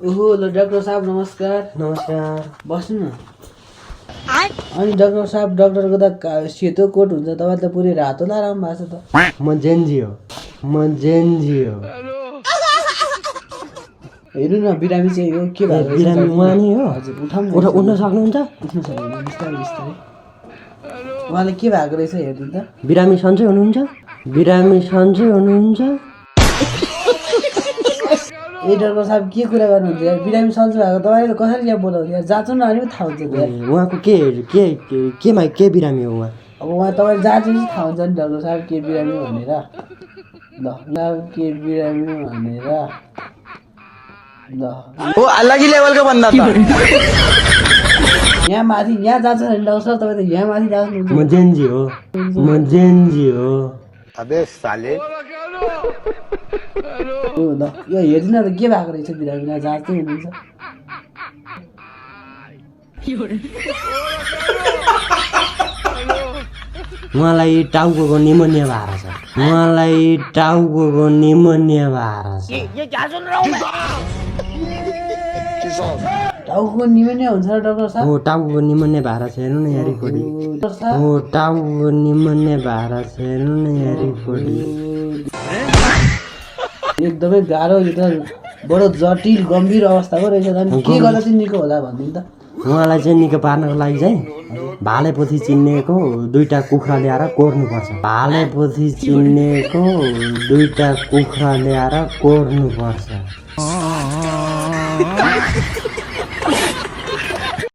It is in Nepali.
ओहो ल डाक्टर साहब नमस्कार। नमस्कार। बस्नु न। अनि डाक्टर साहब डाक्टरको त सेतो कोट हुन्छ, तपाईँ त पुरै रातो लाराम भएको छ त। म जेन्जी हो। हेर्नु न बिरामी चाहिँ हो के भएको रहेछ? बिरामी उहाँ नै हो। हजुर उठाउनु उठ्न सक्नुहुन्छ? उठ्नु सक्दैन बिस्तारै बिस्तारै। उहाँलाई के भएको रहेछ हेर्नु त। बिरामी सन्चै हुनुहुन्छ? ए डाक्टर साहब के कुरा गर्नुहुन्छ यार? बिरामी सन्चो भएको तपाईँले कसरी यहाँ बोलाउँछ यार? जाँच्नु न अनि थाहा हुन्छ यार। उहाँको के बिरामी हो उहाँ? अब उहाँ तपाईँले जाँचेपछि थाहा हुन्छ नि डाक्टर साहब के बिरामी भनेर। ल के बिरामी भनेर ल वो अलग ही लेवल का बंदा था। यहाँ माथि यहाँ जान्छ नि डाक्टर साहब, तपाईँ त यहाँ माथि जानुहुन्छ। म जेन्जी हो। अबे साले। ल यो हेर्नु न त के भएको रहेछ बिरामीलाई, जाँच्दै हुनुहुन्छ। उहाँलाई टाउको निमोनिया भएर छ। टाउको निमोनिया हुन्छ र डाक्टर साहब? हो टाउको निमोनिया भएर छ। हेर्नु न यहाँ रिपोर्ट। एकदमै गाह्रो, यो त बडो जटिल गम्भीर अवस्थाको रहेछ। अनि के गर्दा चाहिँ निको होला भनिदिनु त। उहाँलाई चाहिँ निको पार्नको लागि चाहिँ भालेपोथी चिन्नेको 2टा कुखुरा ल्याएर कोर्नुपर्छ।